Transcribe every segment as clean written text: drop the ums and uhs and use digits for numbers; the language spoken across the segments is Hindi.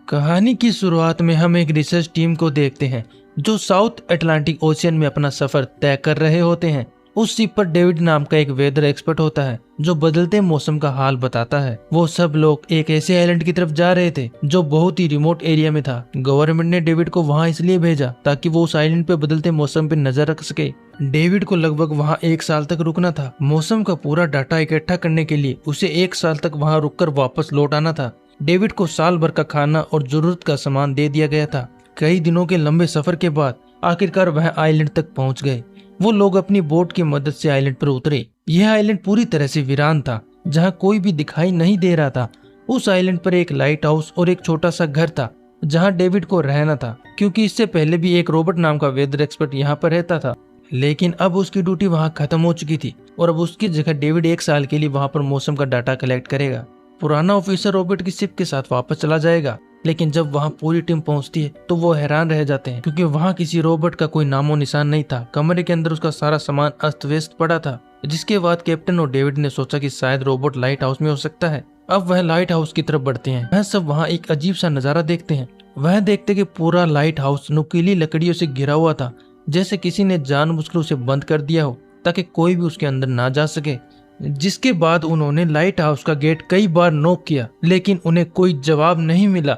कहानी की शुरुआत में हम एक रिसर्च टीम को देखते हैं जो साउथ अटलांटिक ओशियन में अपना सफर तय कर रहे होते हैं। उस शिप पर डेविड नाम का एक वेदर एक्सपर्ट होता है जो बदलते मौसम का हाल बताता है। वो सब लोग एक ऐसे आइलैंड की तरफ जा रहे थे जो बहुत ही रिमोट एरिया में था। गवर्नमेंट ने डेविड को वहां इसलिए भेजा ताकि वो उस आइलैंड पे बदलते मौसम पे नजर रख सके। डेविड को लगभग वहां 1 साल तक रुकना था। मौसम का पूरा डाटा इकट्ठा करने के लिए उसे 1 साल तक वहां रुककर वापस लौट आना था। डेविड को साल भर का खाना और जरूरत का सामान दे दिया गया था। कई दिनों के लंबे सफर के बाद आखिरकार वह आइलैंड तक पहुंच गए। वो लोग अपनी बोट की मदद से आइलैंड पर उतरे। यह आइलैंड पूरी तरह से वीरान था, जहां कोई भी दिखाई नहीं दे रहा था। उस आइलैंड पर एक लाइट हाउस और एक छोटा सा घर था जहां डेविड को रहना था, क्योंकि इससे पहले भी एक रॉबर्ट नाम का वेदर एक्सपर्ट यहाँ पर रहता था। लेकिन अब उसकी ड्यूटी वहां खत्म हो चुकी थी और अब उसकी जगह डेविड 1 साल के लिए वहां पर मौसम का डाटा कलेक्ट करेगा। पुराना ऑफिसर रॉबर्ट की शिप के साथ वापस चला जाएगा, लेकिन जब वहां पूरी टीम पहुंचती है तो वो हैरान रह जाते हैं क्योंकि वहां किसी रॉबर्ट का कोई नामो निशान नहीं था। कमरे के अंदर उसका सारा सामान अस्त व्यस्त पड़ा था। जिसके बाद कैप्टन और डेविड ने सोचा कि शायद रॉबर्ट लाइट हाउस में हो सकता है। अब वह लाइट हाउस की तरफ बढ़ते हैं। वह सब वहाँ एक अजीब सा नजारा देखते हैं। वह देखते कि पूरा लाइट हाउस नुकीली लकड़ियों से घिरा हुआ था, जैसे किसी ने जानबूझकर उसे बंद कर दिया हो ताकि कोई भी उसके अंदर ना जा सके। जिसके बाद उन्होंने लाइट हाउस का गेट कई बार नॉक किया, लेकिन उन्हें कोई जवाब नहीं मिला।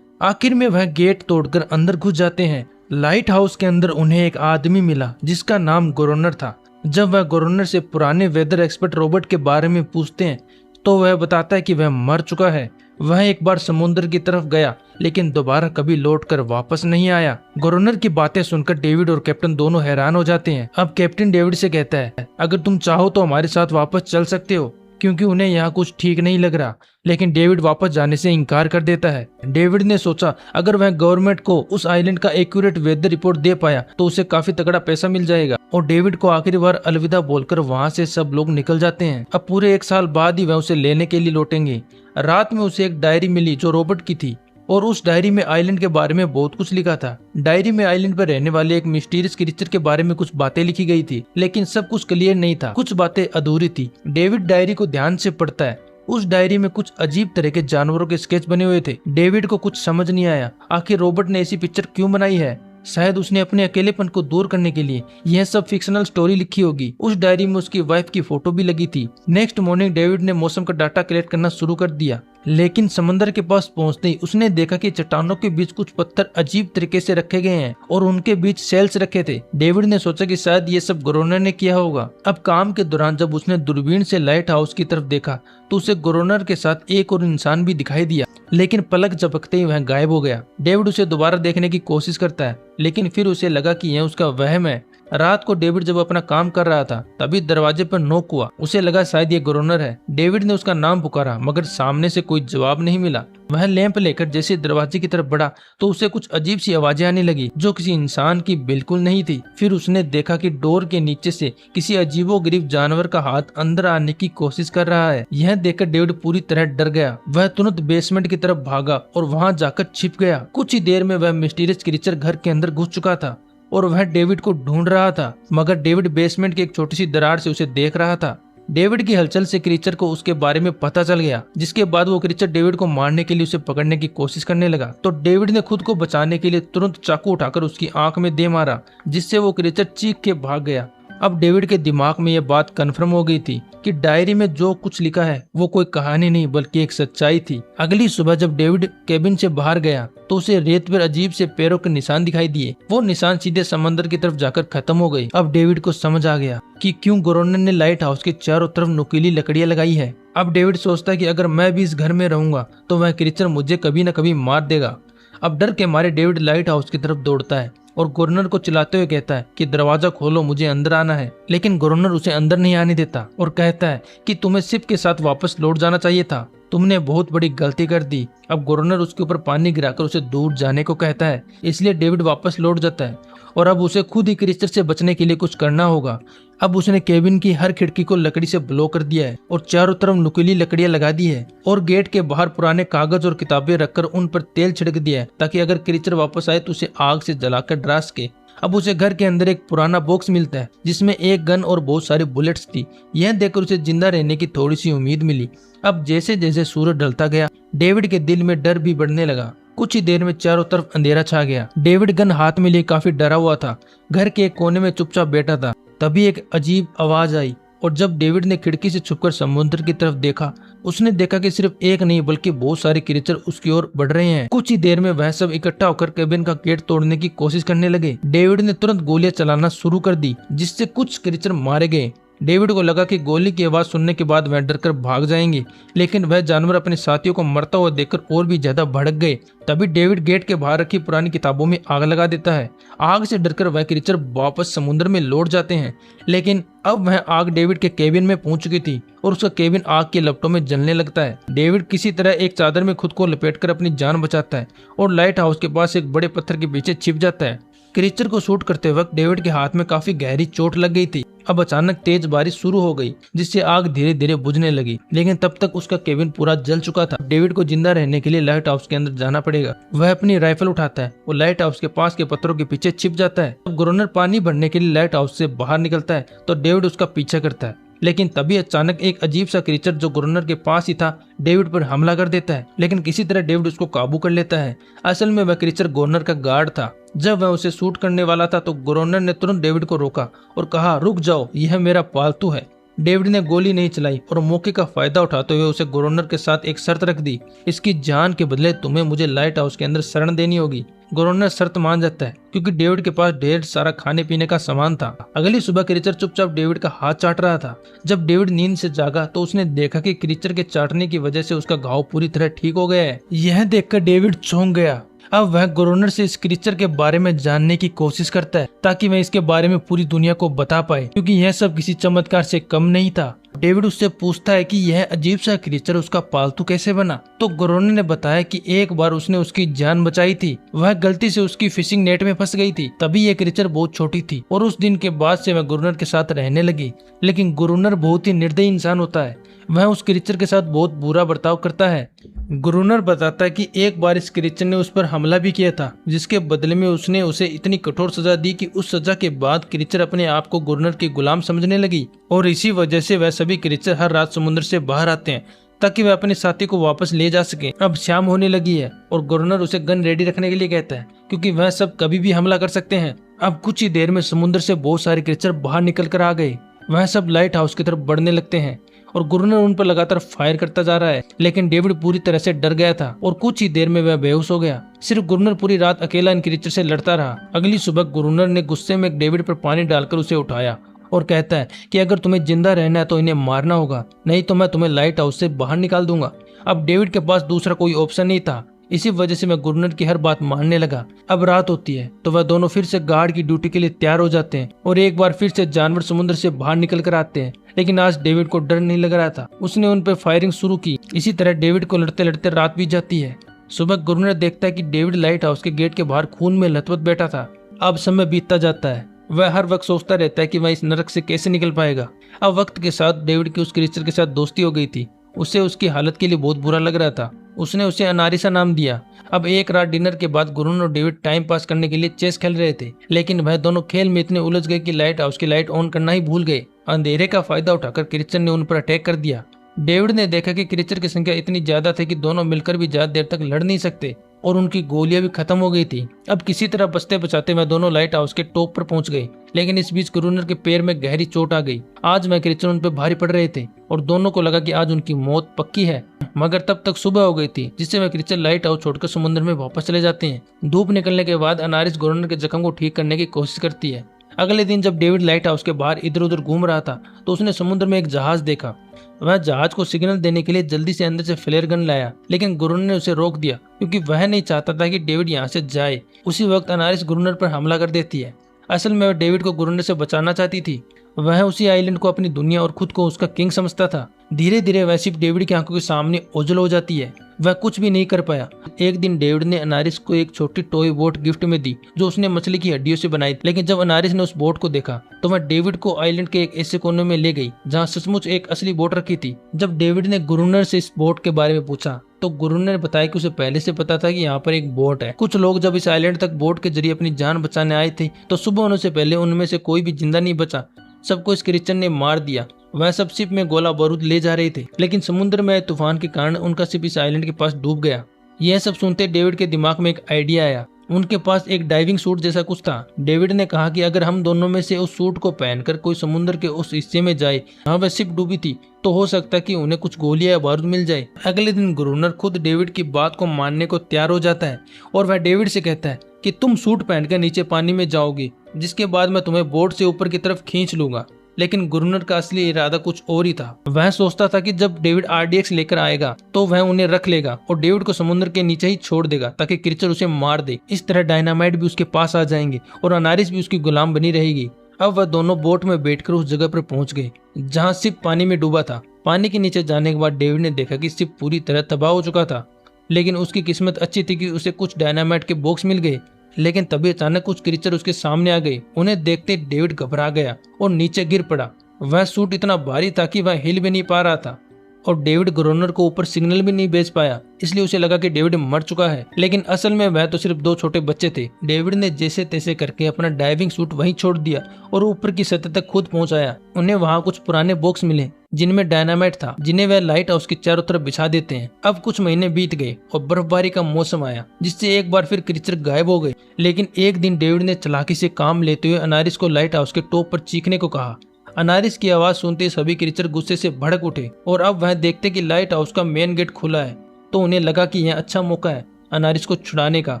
आखिर में वह गेट तोड़कर अंदर घुस जाते हैं। लाइट हाउस के अंदर उन्हें एक आदमी मिला जिसका नाम गवर्नर था। जब वह गवर्नर से पुराने वेदर एक्सपर्ट रॉबर्ट के बारे में पूछते हैं तो वह बताता है कि वह मर चुका है। वह एक बार समुद्र की तरफ गया लेकिन दोबारा कभी लौटकर वापस नहीं आया। गवर्नर की बातें सुनकर डेविड और कैप्टन दोनों हैरान हो जाते हैं। अब कैप्टन डेविड से कहता है, अगर तुम चाहो तो हमारे साथ वापस चल सकते हो, क्योंकि उन्हें यहाँ कुछ ठीक नहीं लग रहा। लेकिन डेविड वापस जाने से इनकार कर देता है। डेविड ने सोचा अगर वह गवर्नमेंट को उस आइलैंड का एक्यूरेट वेदर रिपोर्ट दे पाया तो उसे काफी तगड़ा पैसा मिल जाएगा। और डेविड को आखिरी बार अलविदा बोलकर वहाँ से सब लोग निकल जाते हैं। अब पूरे 1 साल बाद ही वह उसे लेने के लिए लौटेंगे। रात में उसे एक डायरी मिली जो रॉबर्ट की थी और उस डायरी में आइलैंड के बारे में बहुत कुछ लिखा था। डायरी में आइलैंड पर रहने वाले एक मिस्टीरियस क्रीचर के बारे में कुछ बातें लिखी गई थी, लेकिन सब कुछ क्लियर नहीं था। कुछ बातें अधूरी थी। डेविड डायरी को ध्यान से पढ़ता है। उस डायरी में कुछ अजीब तरह के जानवरों के स्केच बने हुए थे। डेविड को कुछ समझ नहीं आया, आखिर रॉबर्ट ने ऐसी पिक्चर क्यों बनाई है। शायद उसने अपने अकेलेपन को दूर करने के लिए यह सब फिक्शनल स्टोरी लिखी होगी। उस डायरी में उसकी वाइफ की फोटो भी लगी थी। नेक्स्ट मॉर्निंग डेविड ने मौसम का डाटा कलेक्ट करना शुरू कर दिया, लेकिन समंदर के पास पहुंचते ही उसने देखा कि चट्टानों के बीच कुछ पत्थर अजीब तरीके से रखे गए हैं और उनके बीच सेल्स रखे थे। डेविड ने सोचा कि शायद ये सब गवर्नर ने किया होगा। अब काम के दौरान जब उसने दूरबीन से लाइट हाउस की तरफ देखा तो उसे गवर्नर के साथ एक और इंसान भी दिखाई दिया, लेकिन पलक झपकते ही वह गायब हो गया। डेविड उसे दोबारा देखने की कोशिश करता है, लेकिन फिर उसे लगा कि यह उसका वहम है। रात को डेविड जब अपना काम कर रहा था तभी दरवाजे पर नॉक हुआ। उसे लगा शायद ये गवर्नर है। डेविड ने उसका नाम पुकारा मगर सामने से कोई जवाब नहीं मिला। वह लैंप लेकर जैसे दरवाजे की तरफ बढ़ा तो उसे कुछ अजीब सी आवाजें आने लगी जो किसी इंसान की बिल्कुल नहीं थी। फिर उसने देखा कि डोर के नीचे से किसी अजीबोगरीब जानवर का हाथ अंदर आने की कोशिश कर रहा है। यह देखकर डेविड पूरी तरह डर गया। वह तुरंत बेसमेंट की तरफ भागा और वहां जाकर छिप गया। कुछ ही देर में वह मिस्टीरियस क्रीचर घर के अंदर घुस चुका था और वह डेविड को ढूंढ रहा था, मगर डेविड बेसमेंट की एक छोटी सी दरार से उसे देख रहा था। डेविड की हलचल से क्रीचर को उसके बारे में पता चल गया, जिसके बाद वो क्रीचर डेविड को मारने के लिए उसे पकड़ने की कोशिश करने लगा। तो डेविड ने खुद को बचाने के लिए तुरंत चाकू उठाकर उसकी आंख में दे मारा, जिससे वो क्रीचर चीख के भाग गया। अब डेविड के दिमाग में यह बात कन्फर्म हो गई थी कि डायरी में जो कुछ लिखा है वो कोई कहानी नहीं बल्कि एक सच्चाई थी। अगली सुबह जब डेविड केबिन से बाहर गया तो उसे रेत पर अजीब से पैरों के निशान दिखाई दिए। वो निशान सीधे समंदर की तरफ जाकर खत्म हो गए। अब डेविड को समझ आ गया कि क्यों गवर्नर ने लाइट हाउस के चारों तरफ नुकीली लकड़ियां लगाई है। अब डेविड सोचता है कि अगर मैं भी इस घर में रहूंगा तो वह क्रीचर मुझे कभी न कभी मार देगा। अब डर के मारे डेविड लाइट हाउस की तरफ दौड़ता है और गवर्नर को चिल्लाते हुए कहता है कि दरवाजा खोलो, मुझे अंदर आना है। लेकिन गवर्नर उसे अंदर नहीं आने देता और कहता है कि तुम्हें शिप के साथ वापस लौट जाना चाहिए था, तुमने बहुत बड़ी गलती कर दी। अब गवर्नर उसके ऊपर पानी गिराकर उसे दूर जाने को कहता है, इसलिए डेविड वापस लौट जाता है और अब उसे खुद ही क्रीचर से बचने के लिए कुछ करना होगा। अब उसने केबिन की हर खिड़की को लकड़ी से ब्लॉक कर दिया है और चारों तरफ नुकीली लकड़ियां लगा दी है और गेट के बाहर पुराने कागज और किताबें रखकर उन पर तेल छिड़क दिया है ताकि अगर क्रीचर वापस आए तो उसे आग से जलाकर डरा सके। अब उसे घर के अंदर एक पुराना बॉक्स मिलता है जिसमें एक गन और बहुत सारी बुलेट्स थी। यह देखकर उसे जिंदा रहने की थोड़ी सी उम्मीद मिली। अब जैसे जैसे सूरज ढलता गया डेविड के दिल में डर भी बढ़ने लगा। कुछ ही देर में चारों तरफ अंधेरा छा गया। डेविड गन हाथ में लिए काफी डरा हुआ था। घर के एक कोने में चुपचाप बैठा था। तभी एक अजीब आवाज आई और जब डेविड ने खिड़की से छुपकर समुद्र की तरफ देखा, उसने देखा कि सिर्फ एक नहीं बल्कि बहुत सारे क्रीचर उसकी ओर बढ़ रहे हैं। कुछ ही देर में वह सब इकट्ठा होकर केबिन का गेट तोड़ने की कोशिश करने लगे। डेविड ने तुरंत गोलियां चलाना शुरू कर दी, जिससे कुछ क्रीचर मारे गए। डेविड को लगा कि गोली की आवाज सुनने के बाद वह डरकर भाग जाएंगे, लेकिन वह जानवर अपने साथियों को मरता हुआ देखकर और भी ज्यादा भड़क गए। तभी डेविड गेट के बाहर रखी पुरानी किताबों में आग लगा देता है। आग से डरकर वह क्रीचर वापस समुद्र में लौट जाते हैं, लेकिन अब वह आग डेविड के केबिन में पहुंच चुकी थी और उसका केबिन आग के लपटों में जलने लगता है। डेविड किसी तरह एक चादर में खुद को लपेटकर अपनी जान बचाता है और लाइट हाउस के पास एक बड़े पत्थर के पीछे छिप जाता है। क्रीचर को शूट करते वक्त डेविड के हाथ में काफी गहरी चोट लग गई थी। अब अचानक तेज बारिश शुरू हो गई, जिससे आग धीरे धीरे बुझने लगी, लेकिन तब तक उसका केबिन पूरा जल चुका था। डेविड को जिंदा रहने के लिए लाइट हाउस के अंदर जाना पड़ेगा। वह अपनी राइफल उठाता है और लाइट हाउस के पास के पत्थरों के पीछे छिप जाता है। जब गवर्नर पानी भरने के लिए लाइट हाउस से बाहर निकलता है तो डेविड उसका पीछा करता है, लेकिन तभी अचानक एक अजीब सा क्रीचर जो गवर्नर के पास ही था डेविड पर हमला कर देता है, लेकिन किसी तरह डेविड उसको काबू कर लेता है। असल में वह क्रीचर गवर्नर का गार्ड था। जब वह उसे शूट करने वाला था तो गवर्नर ने तुरंत डेविड को रोका और कहा, रुक जाओ, यह मेरा पालतू है। डेविड ने गोली नहीं चलाई और मौके का फायदा उठाते हुए उसे गवर्नर के साथ एक शर्त रख दी, इसकी जान के बदले तुम्हें मुझे लाइट हाउस के अंदर शरण देनी होगी। गवर्नर शर्त मान जाता है क्योंकि डेविड के पास ढेर सारा खाने पीने का सामान था। अगली सुबह क्रीचर चुपचाप डेविड का हाथ चाट रहा था। जब डेविड नींद से जागा तो उसने देखा कि क्रीचर के चाटने की वजह से उसका घाव पूरी तरह ठीक हो गया है। यह देखकर डेविड चौंक गया। अब वह गवर्नर से इस क्रीचर के बारे में जानने की कोशिश करता है ताकि वह इसके बारे में पूरी दुनिया को बता पाए, क्योंकि यह सब किसी चमत्कार से कम नहीं था। डेविड उससे पूछता है कि यह अजीब सा क्रीचर उसका पालतू कैसे बना। तो गवर्नर ने बताया कि एक बार उसने उसकी जान बचाई थी। वह गलती से उसकी फिशिंग नेट में फंस गई थी। तभी यह क्रीचर बहुत छोटी थी और उस दिन के बाद से वह गवर्नर के साथ रहने लगी। लेकिन गवर्नर बहुत ही निर्दयी इंसान होता है। वह उस क्रीचर के साथ बहुत बुरा बर्ताव करता है। गवर्नर बताता है कि एक बार इस क्रीचर ने उस पर हमला भी किया था, जिसके बदले में उसने उसे इतनी कठोर सजा दी कि उस सजा के बाद क्रीचर अपने आप को गवर्नर की गुलाम समझने लगी और इसी वजह से वह सभी क्रीचर हर रात समुद्र से बाहर आते हैं ताकि वह अपने साथी को वापस ले जा सके। अब शाम होने लगी है और गवर्नर उसे गन रेडी रखने के लिए कहता है, क्योंकि वह सब कभी भी हमला कर सकते हैं। अब कुछ ही देर में समुद्र से बहुत सारे क्रीचर बाहर निकल कर आ गए। वह सब लाइट हाउस की तरफ बढ़ने लगते हैं और गवर्नर उन पर लगातार फायर करता जा रहा है, लेकिन डेविड पूरी तरह से डर गया था और कुछ ही देर में वह बेहोश हो गया। सिर्फ गवर्नर पूरी रात अकेला इन क्रीचर से लड़ता रहा। अगली सुबह गवर्नर ने गुस्से में डेविड पर पानी डालकर उसे उठाया और कहता है कि अगर तुम्हें जिंदा रहना है तो इन्हें मारना होगा, नहीं तो मैं तुम्हें लाइट हाउस से बाहर निकाल दूंगा। अब डेविड के पास दूसरा कोई ऑप्शन नहीं था। इसी वजह से मैं गवर्नर की हर बात मानने लगा। अब रात होती है तो वह दोनों फिर से गार्ड की ड्यूटी के लिए तैयार हो जाते हैं और एक बार फिर से जानवर समुद्र से बाहर निकल कर आते हैं, लेकिन आज डेविड को डर नहीं लग रहा था। उसने उन पर फायरिंग शुरू की। इसी तरह डेविड को लड़ते लड़ते रात बीत जाती है। सुबह गवर्नर देखता है कि डेविड लाइट हाउस के गेट के बाहर खून में लथपथ बैठा था। अब समय बीतता जाता है। वह हर वक्त सोचता रहता है कि वह इस नरक से कैसे निकल पाएगा। अब वक्त के साथ डेविड की उस क्रीचर के साथ दोस्ती हो गई थी। उसे उसकी हालत के लिए बहुत बुरा लग रहा था। उसने उसे अनारिसा नाम दिया। अब एक रात डिनर के बाद गवर्नर और डेविड टाइम पास करने के लिए चेस खेल रहे थे, लेकिन वह दोनों खेल में इतने उलझ गए कि लाइट हाउस की लाइट ऑन करना ही भूल गए। अंधेरे का फायदा उठाकर क्रीचर ने उन पर अटैक कर दिया। डेविड ने देखा कि क्रीचर की संख्या इतनी ज्यादा थी कि दोनों मिलकर भी ज्यादा देर तक लड़ नहीं सकते और उनकी गोलियां भी खत्म हो गई थी। अब किसी तरह बचते बचाते वह दोनों लाइट हाउस के टॉप पर पहुंच गए, लेकिन इस बीच गवर्नर के पैर में गहरी चोट आ गई। आज वह क्रीचर उन पर भारी पड़ रहे थे और दोनों को लगा कि आज उनकी मौत पक्की है, मगर तब तक सुबह हो गई थी, जिससे वह क्रीचर लाइट हाउस छोड़कर समुद्र में वापस चले जाते हैं। धूप निकलने के बाद अनारिस गवर्नर के जख्म को ठीक करने की कोशिश करती है। अगले दिन जब डेविड लाइट हाउस के बाहर इधर उधर घूम रहा था तो उसने समुद्र में एक जहाज देखा। वह जहाज को सिग्नल देने के लिए जल्दी से अंदर से फ्लेयर गन लाया, लेकिन गवर्नर ने उसे रोक दिया क्योंकि वह नहीं चाहता था कि डेविड यहाँ से जाए। उसी वक्त अनारिस गवर्नर पर हमला कर देती है। असल में वह डेविड को गवर्नर से बचाना चाहती थी। वह उसी आइलैंड को अपनी दुनिया और खुद को उसका किंग समझता था। धीरे धीरे वह सिर्फ डेविड की आंखों के सामने ओझल हो जाती है। वह कुछ भी नहीं कर पाया। एक दिन डेविड ने अनारिस को एक छोटी टॉय बोट गिफ्ट में दी जो उसने मछली की हड्डियों से बनाई, लेकिन जब अनारिस ने उस बोट को देखा तो वह डेविड को आइलैंड के एक ऐसे कोने में ले गई जहाँ सचमुच एक असली बोट रखी थी। जब डेविड ने गवर्नर से इस बोट के बारे में पूछा तो गवर्नर ने बताया कि उसे पहले से पता था कि यहाँ पर एक बोट है। कुछ लोग जब इस आइलैंड तक बोट के जरिए अपनी जान बचाने आए थे तो सुबह होने से पहले उनमें से कोई भी जिंदा नहीं बचा। सबको इस क्रीचर ने मार दिया। वह सब शिप में गोला बारूद ले जा रहे थे, लेकिन समुद्र में तूफान के कारण उनका शिप इस आइलैंड के पास डूब गया। यह सब सुनते डेविड के दिमाग में एक आइडिया आया। उनके पास एक डाइविंग सूट जैसा कुछ था। डेविड ने कहा कि अगर हम दोनों में से उस सूट को पहनकर कोई समुद्र के उस हिस्से में जाए जहाँ वह शिप डूबी थी, तो हो सकता है कि उन्हें कुछ गोलियां या बारूद मिल जाए। अगले दिन गुरुनर खुद डेविड की बात को मानने को तैयार हो जाता है और वह डेविड से कहता है कि तुम सूट पहनकर नीचे पानी में जाओगे, जिसके बाद मैं तुम्हें बोट से ऊपर की तरफ खींच लूंगा। लेकिन गुरुनर का असली इरादा कुछ और ही था। वह सोचता था कि जब डेविड RDX लेकर आएगा तो वह उन्हें रख लेगा और डेविड को समुद्र के नीचे ही छोड़ देगा ताकि क्रीचर उसे मार दे। इस तरह डायनामाइट भी उसके पास आ जाएंगे और अनारिस भी उसकी गुलाम बनी रहेगी। अब वह दोनों बोट में बैठकर उस जगह पर पहुंच गए जहां शिप पानी में डूबा था। पानी के नीचे जाने के बाद डेविड ने देखा कि शिप पूरी तरह तबाह हो चुका था, लेकिन उसकी किस्मत अच्छी थी कि उसे कुछ डायनामाइट के बॉक्स मिल गए। लेकिन तभी अचानक कुछ क्रीचर उसके सामने आ गए। उन्हें देखते डेविड घबरा गया और नीचे गिर पड़ा। वह सूट इतना भारी था कि वह हिल भी नहीं पा रहा था और डेविड गुरुनर को ऊपर सिग्नल भी नहीं भेज पाया, इसलिए उसे लगा कि डेविड मर चुका है। लेकिन असल में वह तो सिर्फ 2 छोटे बच्चे थे। डेविड ने जैसे तैसे करके अपना डाइविंग सूट वहीं छोड़ दिया और ऊपर की सतह तक खुद पहुंचाया। उन्हें वहां कुछ पुराने बॉक्स मिले जिनमें डायनामाइट था, जिन्हें वह लाइट हाउस के चारों तरफ बिछा देते हैं। अब कुछ महीने बीत गए और बर्फबारी का मौसम आया, जिससे एक बार फिर क्रीचर गायब हो गए। लेकिन एक दिन डेविड ने चालाकी से काम लेते हुए अनारिस को लाइट हाउस के टॉप पर चीखने को कहा। अनारिस की आवाज सुनते सभी क्रीचर गुस्से से भड़क उठे और अब वह देखते कि लाइट हाउस का मेन गेट खुला है, तो उन्हें लगा कि यह अच्छा मौका है अनारिस को छुड़ाने का।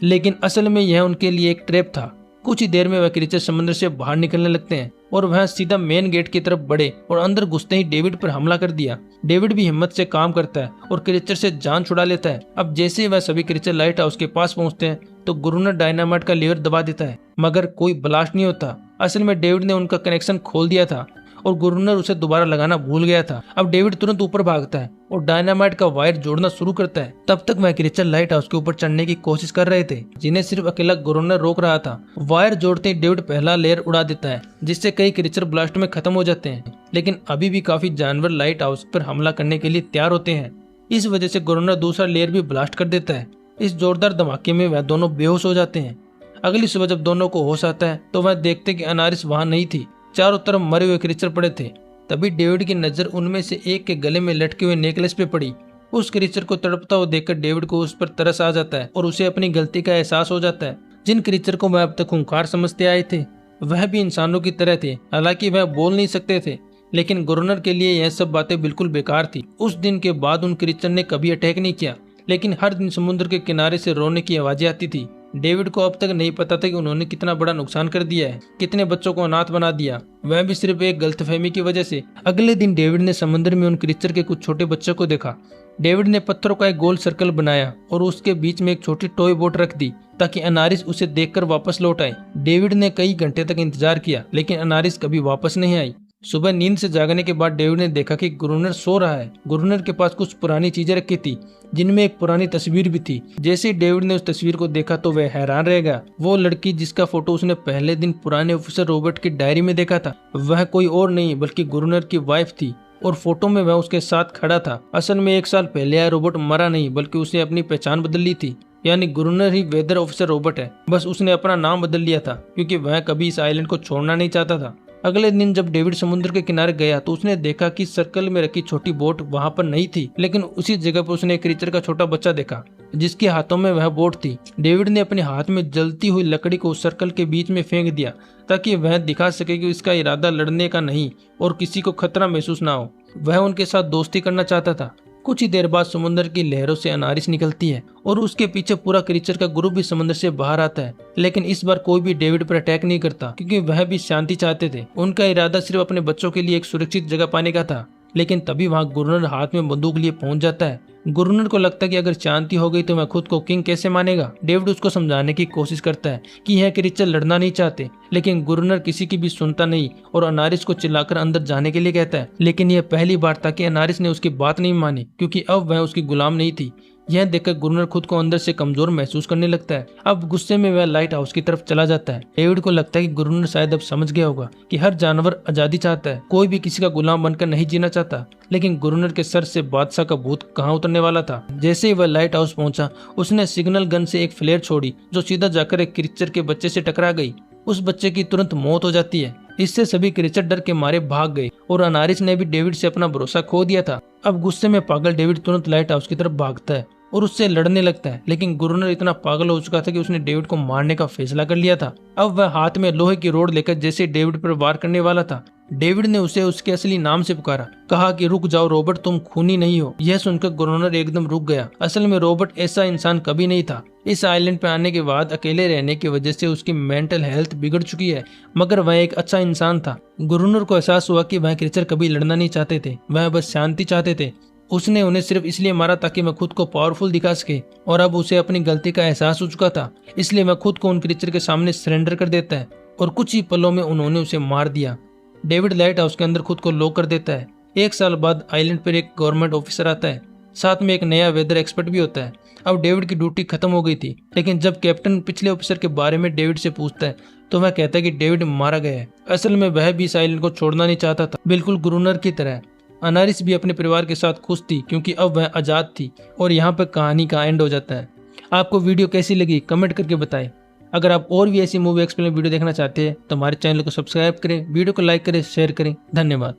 लेकिन असल में यह उनके लिए एक ट्रैप था। कुछ ही देर में वह क्रीचर समुद्र से बाहर निकलने लगते हैं और वह सीधा मेन गेट की तरफ बढ़े और अंदर घुसते ही डेविड पर हमला कर दिया। डेविड भी हिम्मत से काम करता है और क्रीचर से जान छुड़ा लेता है। अब जैसे ही वह सभी क्रीचर लाइट हाउस के पास पहुंचते हैं तो गुरुनर डायनामाइट का लीवर दबा देता है, मगर कोई ब्लास्ट नहीं होता। असल में डेविड ने उनका कनेक्शन खोल दिया था और गुरुनर उसे दोबारा लगाना भूल गया था। अब डेविड तुरंत ऊपर भागता है और डायनामाइट का वायर जोड़ना शुरू करता है। तब तक वह क्रीचर लाइट हाउस के ऊपर चढ़ने की कोशिश कर रहे थे, जिन्हें सिर्फ अकेला गुरुनर रोक रहा था। वायर जोड़ते ही डेविड पहला लेयर उड़ा देता है, जिससे कई क्रीचर ब्लास्ट में खत्म हो जाते हैं। लेकिन अभी भी काफी जानवर लाइट हाउस पर हमला करने के लिए तैयार होते हैं। इस वजह से गुरुनर दूसरा लेयर भी ब्लास्ट कर देता है। इस जोरदार धमाके में वह दोनों बेहोश हो जाते हैं। अगली सुबह जब दोनों को होश आता है तो वह देखते कि अनारिस वहां नहीं थी। चारों तरफ मरे हुए क्रीचर पड़े थे। तभी डेविड की नजर उनमें से एक के गले में लटके हुए नेकलेस पे पड़ी। उस क्रीचर को तड़पता हुआ देखकर डेविड को उस पर तरस आ जाता है और उसे अपनी गलती का एहसास हो जाता है। जिन क्रीचर को वह अब तक खूंखार समझते आए थे, वह भी इंसानों की तरह थे। हालांकि वह बोल नहीं सकते थे, लेकिन गुरुनर के लिए यह सब बातें बिल्कुल बेकार थी। उस दिन के बाद उन क्रीचर ने कभी अटैक नहीं किया, लेकिन हर दिन समुद्र के किनारे से रोने की आवाजें आती थी। डेविड को अब तक नहीं पता था कि उन्होंने कितना बड़ा नुकसान कर दिया है, कितने बच्चों को अनाथ बना दिया, वह भी सिर्फ एक गलतफहमी की वजह से। अगले दिन डेविड ने समुद्र में उन क्रीचर के कुछ छोटे बच्चों को देखा। डेविड ने पत्थरों का एक गोल सर्कल बनाया और उसके बीच में एक छोटी टॉय बोट रख दी ताकि अनारिस उसे देखकर वापस लौट आए। डेविड ने कई घंटे तक इंतजार किया, लेकिन अनारिस कभी वापस नहीं आई। सुबह नींद से जागने के बाद डेविड ने देखा कि गुरुनर सो रहा है। गुरुनर के पास कुछ पुरानी चीजें रखी थी, जिनमें एक पुरानी तस्वीर भी थी। जैसे ही डेविड ने उस तस्वीर को देखा तो वह हैरान रह गया। वो लड़की जिसका फोटो उसने पहले दिन पुराने ऑफिसर रॉबर्ट की डायरी में देखा था, वह कोई और नहीं बल्कि गुरुनर की वाइफ थी और फोटो में वह उसके साथ खड़ा था। असल में 1 साल पहले यह रॉबर्ट मरा नहीं, बल्कि उसे अपनी पहचान बदल ली थी। यानी गुरुनर ही वेदर ऑफिसर रॉबर्ट है, बस उसने अपना नाम बदल लिया था क्योंकि वह कभी इस आइलैंड को छोड़ना नहीं चाहता था। अगले दिन जब डेविड समुद्र के किनारे गया तो उसने देखा कि सर्कल में रखी छोटी बोट वहां पर नहीं थी, लेकिन उसी जगह पर उसने एक क्रीचर का छोटा बच्चा देखा जिसके हाथों में वह बोट थी। डेविड ने अपने हाथ में जलती हुई लकड़ी को उस सर्कल के बीच में फेंक दिया ताकि वह दिखा सके कि इसका इरादा लड़ने का नहीं और किसी को खतरा महसूस ना हो। वह उनके साथ दोस्ती करना चाहता था। कुछ ही देर बाद समुद्र की लहरों से अनारिस निकलती है और उसके पीछे पूरा क्रीचर का ग्रुप भी समुद्र से बाहर आता है। लेकिन इस बार कोई भी डेविड पर अटैक नहीं करता क्योंकि वह भी शांति चाहते थे। उनका इरादा सिर्फ अपने बच्चों के लिए एक सुरक्षित जगह पाने का था। लेकिन तभी वहाँ गुरुनर हाथ में बंदूक लिए पहुंच जाता है। गुरुनर को लगता है कि अगर शांति हो गई तो वह खुद को किंग कैसे मानेगा। डेविड उसको समझाने की कोशिश करता है कि यह क्रीचर लड़ना नहीं चाहते, लेकिन गुरुनर किसी की भी सुनता नहीं और अनारिस को चिल्लाकर अंदर जाने के लिए कहता है। लेकिन यह पहली बार था कि अनारिस ने उसकी बात नहीं मानी क्योंकि अब वह उसकी गुलाम नहीं थी। यह देखकर गुरुनर खुद को अंदर से कमजोर महसूस करने लगता है। अब गुस्से में वह लाइट हाउस की तरफ चला जाता है। डेविड को लगता है कि गुरुनर शायद अब समझ गया होगा कि हर जानवर आजादी चाहता है, कोई भी किसी का गुलाम बनकर नहीं जीना चाहता। लेकिन गुरुनर के सर से बादशाह का भूत कहाँ उतरने वाला था। जैसे ही वह लाइट हाउस पहुंचा, उसने सिग्नल गन से एक फ्लेयर छोड़ी जो सीधा जाकर एक क्रीचर के बच्चे से टकरा गई। उस बच्चे की तुरंत मौत हो जाती है। इससे सभी क्रीचर डर के मारे भाग गए और अनारिस ने भी डेविड से अपना भरोसा खो दिया था। अब गुस्से में पागल डेविड तुरंत लाइट हाउस की तरफ भागता है और उससे लड़ने लगता है, लेकिन गुरुनर इतना पागल हो चुका था कि उसने डेविड को मारने का फैसला कर लिया था। अब वह हाथ में लोहे की रोड लेकर जैसे डेविड पर वार करने वाला था, डेविड ने उसे उसके असली नाम से पुकारा, कहा कि रुक जाओ रॉबर्ट, तुम खूनी नहीं हो। यह सुनकर गुरुनर एकदम रुक गया। असल में रॉबर्ट ऐसा इंसान कभी नहीं था। इस आइलैंड पे आने के बाद अकेले रहने की वजह से उसकी मेंटल हेल्थ बिगड़ चुकी है, मगर वह एक अच्छा इंसान था। गुरुनर को एहसास हुआ कि वह क्रीचर कभी लड़ना नहीं चाहते थे, वह बस शांति चाहते थे। उसने उन्हें सिर्फ इसलिए मारा ताकि वह खुद को पावरफुल दिखा सके, और अब उसे अपनी गलती का एहसास हो चुका था, इसलिए वह खुद को उन क्रीचर के सामने सरेंडर कर देता है और कुछ ही पलों में उन्होंने उसे मार दिया। डेविड लाइट हाउस के अंदर खुद को लॉक कर देता है। 1 साल बाद आइलैंड पर एक गवर्नमेंट ऑफिसर आता है, साथ में एक नया वेदर एक्सपर्ट भी होता है। अब डेविड की ड्यूटी खत्म हो गई थी, लेकिन जब कैप्टन पिछले ऑफिसर के बारे में डेविड से पूछता है तो वह कहता है कि डेविड मारा गया है। असल में वह भी इस आइलैंड को छोड़ना नहीं चाहता था, बिल्कुल गुरुनर की तरह। अनारिस भी अपने परिवार के साथ खुश थी क्योंकि अब वह आजाद थी। और यहाँ पर कहानी का एंड हो जाता है। आपको वीडियो कैसी लगी कमेंट करके बताएं। अगर आप और भी ऐसी मूवी एक्सप्लेन वीडियो देखना चाहते हैं तो हमारे चैनल को सब्सक्राइब करें, वीडियो को लाइक करें, शेयर करें। धन्यवाद।